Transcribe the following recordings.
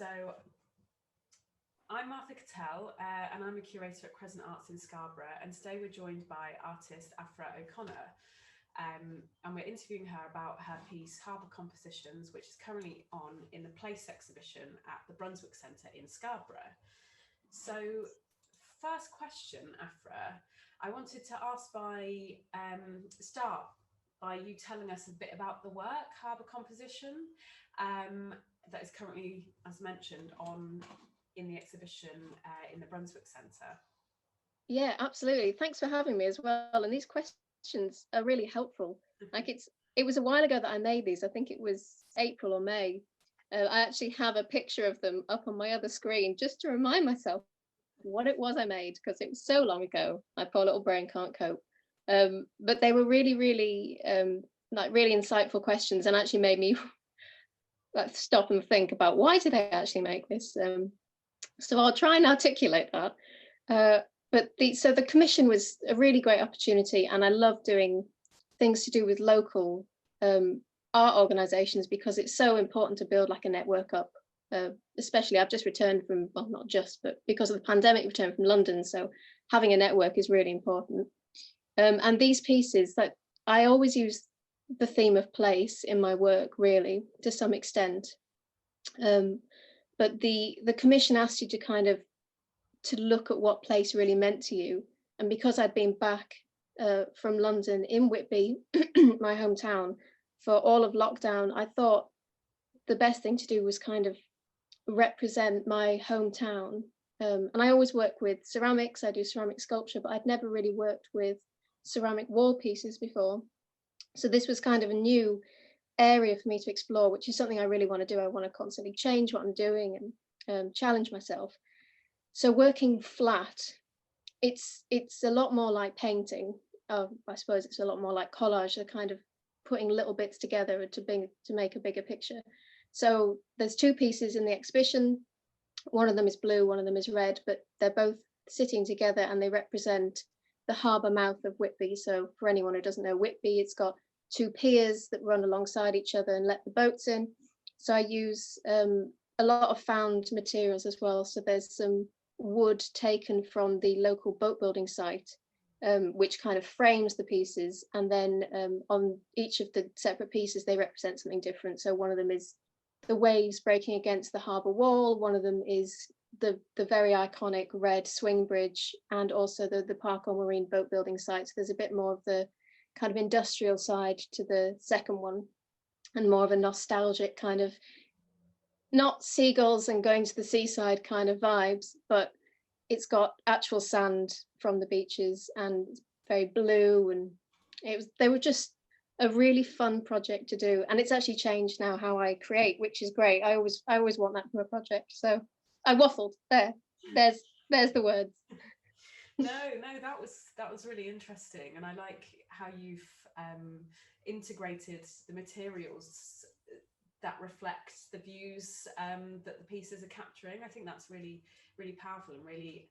So I'm Martha Cattell, and I'm a curator at Crescent Arts in Scarborough, and today we're joined by artist Aphra O'Connor, and we're interviewing her about her piece Harbour Compositions, which is currently on in the Place exhibition at the Brunswick Centre in Scarborough. So first question, Aphra, I wanted to start by you telling us a bit about the work Harbour Composition that is currently, as mentioned, in the exhibition in the Brunswick Centre. Yeah, absolutely. Thanks for having me as well. And these questions are really helpful. Like it was a while ago that I made these. I think it was April or May. I actually have a picture of them up on my other screen just to remind myself what it was I made, because it was so long ago. My poor little brain can't cope. But they were really, really really insightful questions, and actually made me like stop and think about, why did I actually make this? So I'll try and articulate that. But the commission was a really great opportunity, and I love doing things to do with local art organisations, because it's so important to build like a network up. Especially, I've just returned from, well, not just, but because of the pandemic, returned from London. So having a network is really important. And these pieces, that I always use the theme of place in my work, really, to some extent. But the commission asked you to look at what place really meant to you. And because I'd been back from London in Whitby, my hometown, for all of lockdown, I thought the best thing to do was kind of represent my hometown. And I always work with ceramics. I do ceramic sculpture, but I'd never really worked with ceramic wall pieces before. So this was kind of a new area for me to explore, which is something I really want to do. I want to constantly change what I'm doing and challenge myself. So working flat, it's a lot more like painting. I suppose it's a lot more like collage, the kind of putting little bits together to make a bigger picture. So there's two pieces in the exhibition. One of them is blue, one of them is red, but they're both sitting together, and they represent the harbour mouth of Whitby. So for anyone who doesn't know Whitby, it's got two piers that run alongside each other and let the boats in. So I use a lot of found materials as well. So there's some wood taken from the local boat building site, which kind of frames the pieces, and then on each of the separate pieces they represent something different. So one of them is the waves breaking against the harbour wall, one of them is the very iconic red swing bridge, and also the Park Marine boat building site. So there's a bit more of the kind of industrial side to the second one, and more of a nostalgic kind of, not seagulls and going to the seaside kind of vibes, but it's got actual sand from the beaches and very blue, and they were just a really fun project to do. And it's actually changed now how I create, which is great. I always want that from a project. So I waffled there's the words. No, that was really interesting, and I like how you've integrated the materials that reflect the views that the pieces are capturing. I think that's really, really powerful and really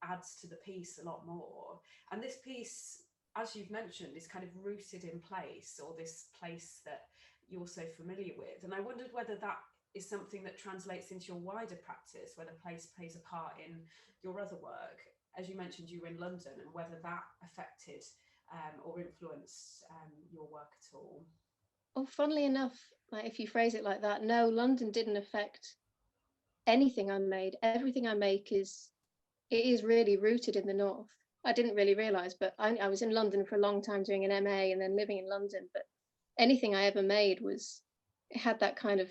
adds to the piece a lot more. And this piece, as you've mentioned, is kind of rooted in place, or this place that you're so familiar with. And I wondered whether that is something that translates into your wider practice, whether place plays a part in your other work. As you mentioned, you were in London, and whether that affected or influenced your work at all. Oh, funnily enough, like if you phrase it like that, no, London didn't affect anything I made. Everything I make is really rooted in the north. I didn't really realise, but I was in London for a long time doing an MA and then living in London. But anything I ever made it had that kind of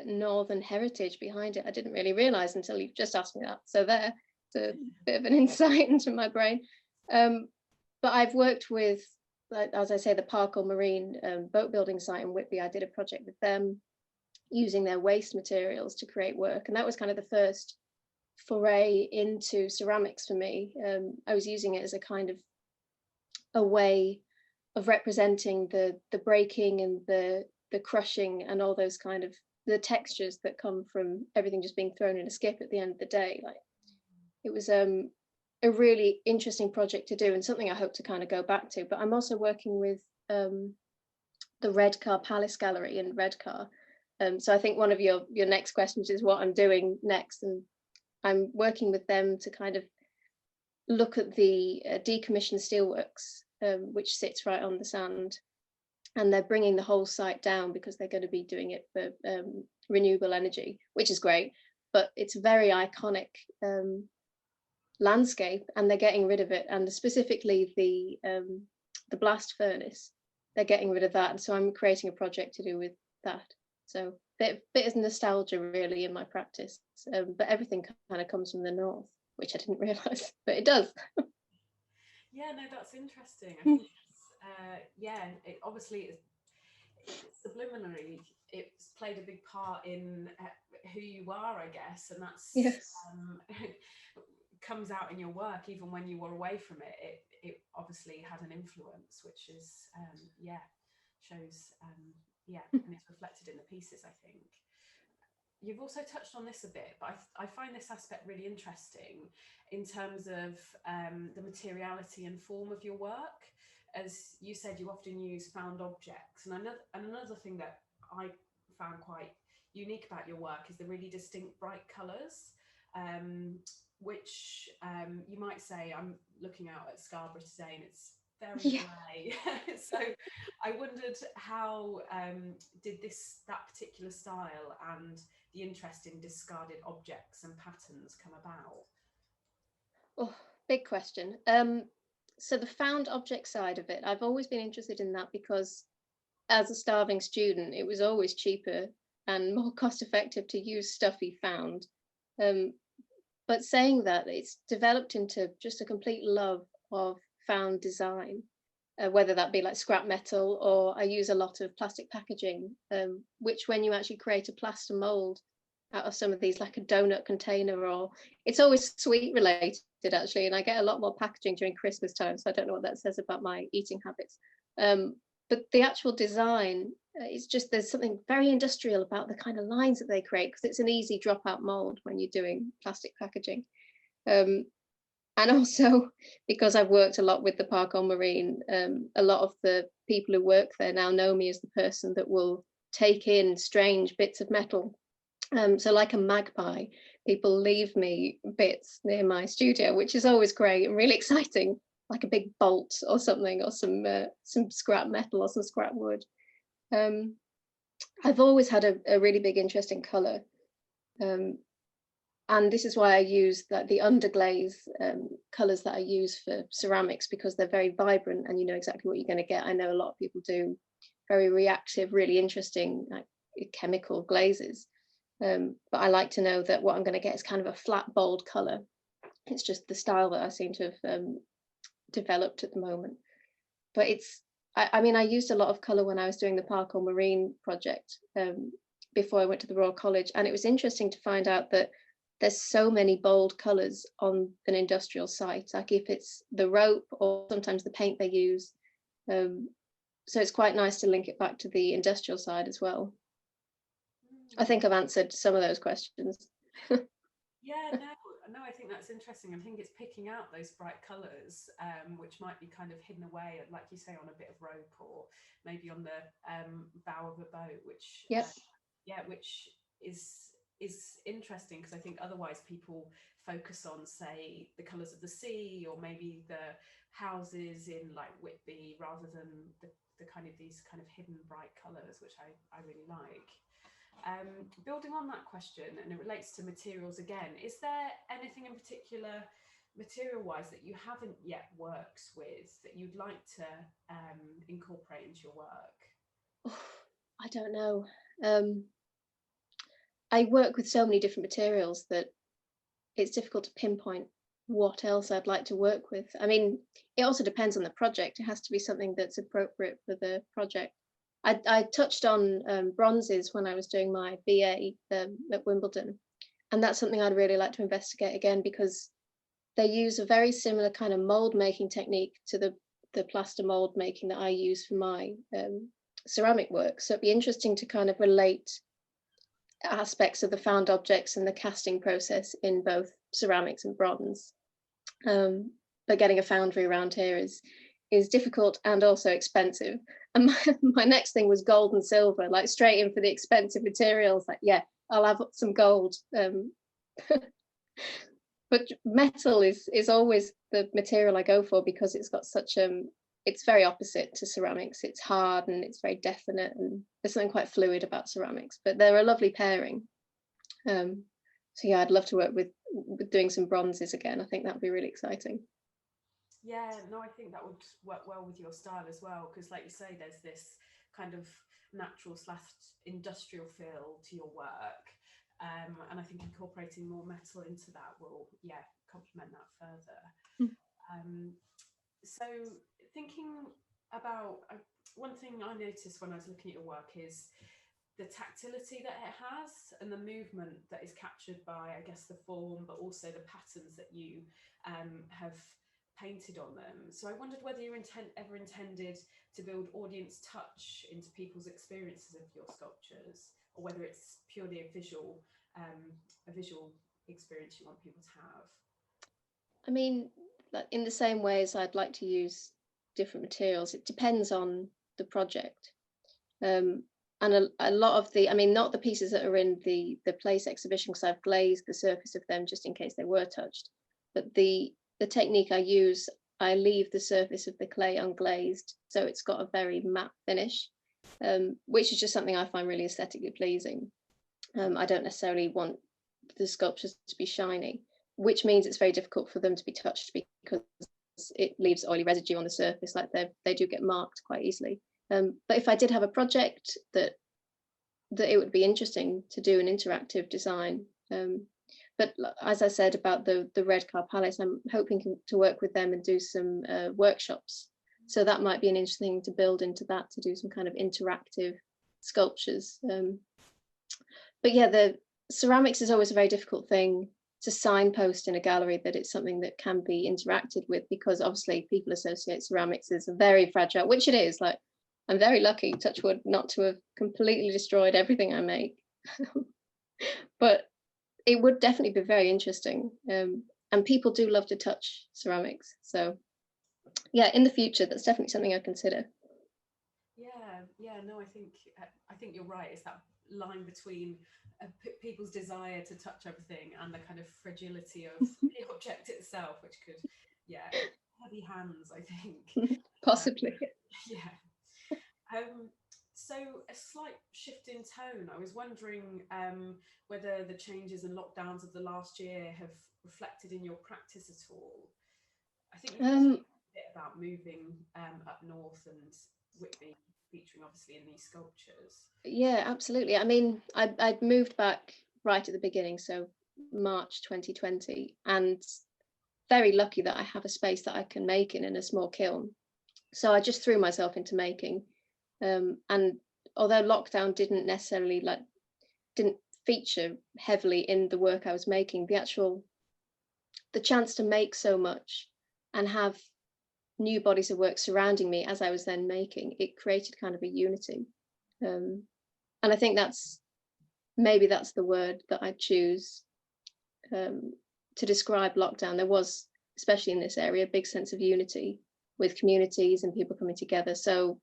northern heritage behind it. I didn't really realise until you just asked me that. So it's a bit of an insight into my brain. But I've worked with, as I say, the Park Marine boat building site in Whitby. I did a project with them using their waste materials to create work, and that was kind of the first foray into ceramics for me. I was using it as a kind of a way of representing the breaking and the crushing and all those kind of the textures that come from everything just being thrown in a skip at the end of the day. Like, it was a really interesting project to do, and something I hope to kind of go back to. But I'm also working with the Redcar Palace Gallery in Redcar, So I think one of your next questions is what I'm doing next, and I'm working with them to kind of look at the decommissioned steelworks, which sits right on the sand, and they're bringing the whole site down because they're going to be doing it for renewable energy, which is great, but it's a very iconic landscape, and they're getting rid of it, and specifically the blast furnace, they're getting rid of that, and so I'm creating a project to do with that. So bit of nostalgia really in my practice, but everything kind of comes from the north, which I didn't realise, but it does. Yeah, no, that's interesting. I think it obviously subliminally it's played a big part in who you are, I guess, and that's Yes. comes out in your work even when you were away from it. It obviously had an influence, which is shows and it's reflected in the pieces, I think. You've also touched on this a bit, but I find this aspect really interesting in terms of the materiality and form of your work. As you said, you often use found objects, and another thing that I found quite unique about your work is the really distinct bright colours, which you might say, I'm looking out at Scarborough today and it's very grey. So I wondered how did that particular style and the interest in discarded objects and patterns come about? Oh, big question. So the found object side of it, I've always been interested in that because as a starving student, it was always cheaper and more cost effective to use stuff you found. But saying that, it's developed into just a complete love of found design, whether that be like scrap metal, or I use a lot of plastic packaging, which when you actually create a plaster mold out of some of these, like a donut container, or it's always sweet related actually, and I get a lot more packaging during Christmas time, so I don't know what that says about my eating habits. But the actual design, it's just, there's something very industrial about the kind of lines that they create, because it's an easy dropout mold when you're doing plastic packaging. And also because I've worked a lot with the Park on Marine, a lot of the people who work there now know me as the person that will take in strange bits of metal. So like a magpie, people leave me bits near my studio, which is always great and really exciting, like a big bolt or something, or some scrap metal or some scrap wood. I've always had a really big interest in colour, and this is why I use the underglaze colours that I use for ceramics, because they're very vibrant and you know exactly what you're going to get. I know a lot of people do very reactive, really interesting, like chemical glazes, but I like to know that what I'm going to get is kind of a flat, bold colour. It's just the style that I seem to have developed at the moment. But I mean, I used a lot of colour when I was doing the Park on Marine project before I went to the Royal College, and it was interesting to find out that there's so many bold colours on an industrial site, like if it's the rope or sometimes the paint they use. So it's quite nice to link it back to the industrial side as well. I think I've answered some of those questions. Yeah, no, I think that's interesting. I think it's picking out those bright colours, which might be kind of hidden away, like you say, on a bit of rope, or maybe on the bow of a boat, which which is interesting, because I think otherwise people focus on, say, the colours of the sea, or maybe the houses in like Whitby, rather than the kind of these kind of hidden bright colours, which I really like. Building on that question, and it relates to materials again, is there anything in particular material-wise that you haven't yet worked with that you'd like to incorporate into your work? I don't know. I work with so many different materials that it's difficult to pinpoint what else I'd like to work with. I mean, it also depends on the project. It has to be something that's appropriate for the project. I touched on bronzes when I was doing my BA at Wimbledon, and that's something I'd really like to investigate again, because they use a very similar kind of mold making technique to the plaster mold making that I use for my ceramic work. So it'd be interesting to kind of relate aspects of the found objects and the casting process in both ceramics and bronze. But getting a foundry around here is is difficult and also expensive. And my next thing was gold and silver, like straight in for the expensive materials. Like, yeah, I'll have some gold. But metal is always the material I go for, because it's got such it's very opposite to ceramics. It's hard and it's very definite, and there's something quite fluid about ceramics, but they're a lovely pairing. So yeah, I'd love to work with doing some bronzes again. I think that would be really exciting. Yeah, no, I think that would work well with your style as well, because like you say, there's this kind of natural / industrial feel to your work. And I think incorporating more metal into that will, yeah, complement that further. So thinking about one thing I noticed when I was looking at your work is the tactility that it has and the movement that is captured by, I guess, the form, but also the patterns that you have painted on them. So I wondered whether you ever intended to build audience touch into people's experiences of your sculptures, or whether it's purely a visual experience you want people to have. I mean, in the same way as I'd like to use different materials, it depends on the project. And a lot of the, I mean, not the pieces that are in the place exhibition, because I've glazed the surface of them just in case they were touched, but the technique I use, I leave the surface of the clay unglazed, so it's got a very matte finish, which is just something I find really aesthetically pleasing. I don't necessarily want the sculptures to be shiny, which means it's very difficult for them to be touched because it leaves oily residue on the surface. Like they do get marked quite easily. But if I did have a project that it would be interesting to do an interactive design. But as I said about the Red Car Palace, I'm hoping to work with them and do some workshops. So that might be an interesting thing to build into that, to do some kind of interactive sculptures. But yeah, the ceramics is always a very difficult thing to signpost in a gallery that it's something that can be interacted with, because obviously people associate ceramics as very fragile, which it is. Like, I'm very lucky, touch wood, not to have completely destroyed everything I make. But it would definitely be very interesting. And people do love to touch ceramics. So yeah, in the future, that's definitely something I'd consider. Yeah, no, I think you're right. It's that line between people's desire to touch everything and the kind of fragility of the object itself, which could, yeah, heavy hands, I think. Possibly. Yeah. So a slight shift in tone. I was wondering whether the changes and lockdowns of the last year have reflected in your practice at all. I think you mentioned a bit about moving up north and Whitby featuring obviously in these sculptures. Yeah, absolutely. I mean, I'd moved back right at the beginning, so March 2020, and very lucky that I have a space that I can make in a small kiln. So I just threw myself into making. And although lockdown didn't necessarily didn't feature heavily in the work I was making, the chance to make so much and have new bodies of work surrounding me as I was then making, it created kind of a unity. And I think that's the word that I choose to describe lockdown. There was, especially in this area, a big sense of unity with communities and people coming together. So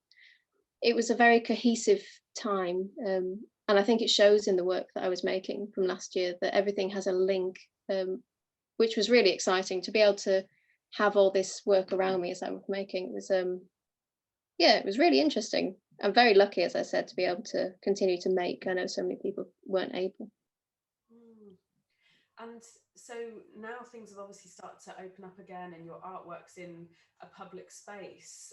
it was a very cohesive time. And I think it shows in the work that I was making from last year that everything has a link, which was really exciting to be able to have all this work around me as I was making. It was, it was really interesting. I'm very lucky, as I said, to be able to continue to make. I know so many people weren't able. And so now things have obviously started to open up again and your artwork's in a public space.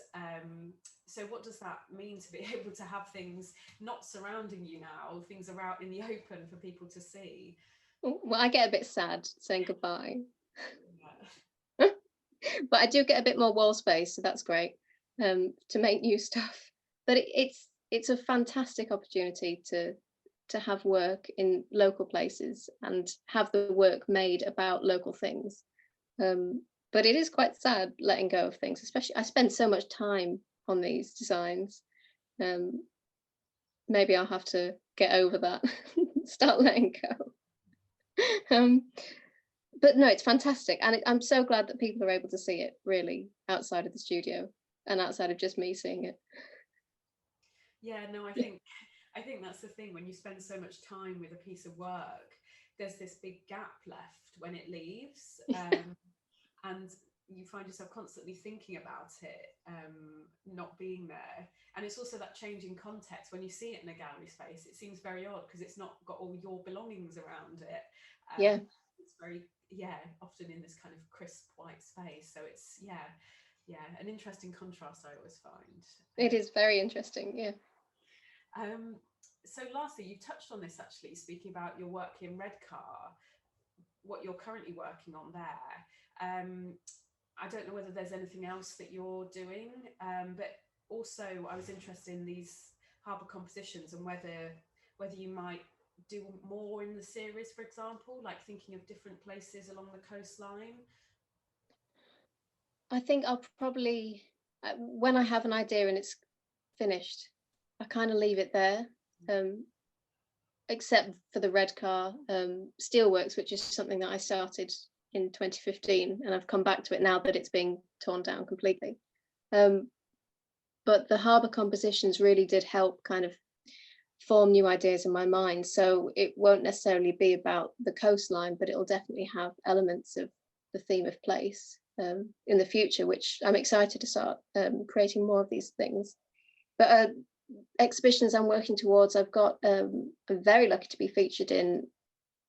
So what does that mean to be able to have things not surrounding you now, things are out in the open for people to see? Well, I get a bit sad saying goodbye. Yeah. But I do get a bit more wall space, so that's great, to make new stuff. But it's a fantastic opportunity to have work in local places and have the work made about local things. But it is quite sad letting go of things, especially I spend so much time on these designs. Maybe I'll have to get over that, start letting go. But no, it's fantastic. And I'm so glad that people are able to see it really outside of the studio. and outside of just me seeing it. Yeah, no, I think that's the thing. When you spend so much time with a piece of work, there's this big gap left when it leaves, and you find yourself constantly thinking about it, not being there. And it's also that change in context. When you see it in a gallery space, it seems very odd because it's not got all your belongings around it. Yeah, It's very, yeah, often in this kind of crisp white space. So it's, yeah, an interesting contrast, I always find. it is very interesting. Yeah. Um, so lastly, you touched on this actually, speaking about your work in Redcar, what you're currently working on there. I don't know whether there's anything else that you're doing, but also I was interested in these harbour compositions and whether you might do more in the series, for example, like thinking of different places along the coastline. I think I'll probably, when I have an idea and it's finished, I kind of leave it there, except for the Redcar steelworks, which is something that I started in 2015, and I've come back to it now that it's being torn down completely. But the harbour compositions really did help kind of form new ideas in my mind. So it won't necessarily be about the coastline, but it'll definitely have elements of the theme of place in the future, which I'm excited to start creating more of these things. But exhibitions I'm working towards, I've got, I'm very lucky to be featured in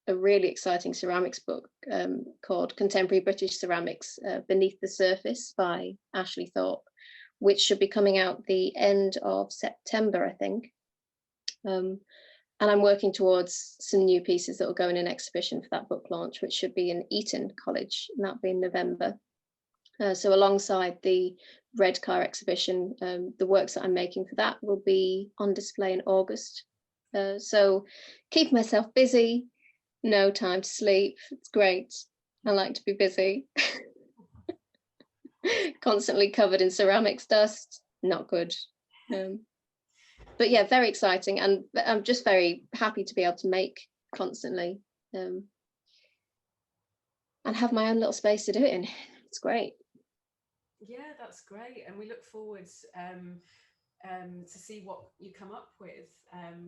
a really exciting ceramics book called Contemporary British Ceramics Beneath the Surface by Ashley Thorpe, which should be coming out the end of September, I think. And I'm working towards some new pieces that will go in an exhibition for that book launch, which should be in Eton College, and that'll be in November. So alongside the Redcar exhibition, the works that I'm making for that will be on display in August. So keep myself busy, no time to sleep. It's great. I like to be busy. Constantly covered in ceramics dust, not good. But yeah, very exciting, and I'm just very happy to be able to make constantly and have my own little space to do it in. It's great. Yeah, that's great, and we look forward to see what you come up with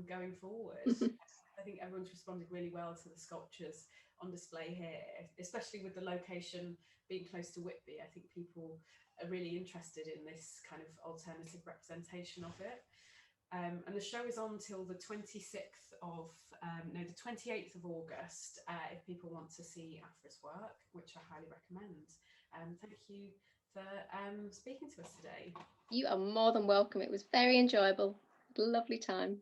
going forward. I think everyone's responded really well to the sculptures on display here, especially with the location being close to Whitby. I think people are really interested in this kind of alternative representation of it. And the show is on till the 26th of, no, the 28th of August, if people want to see Aphra's work, which I highly recommend. Thank you for speaking to us today. You are more than welcome. It was very enjoyable. Lovely time.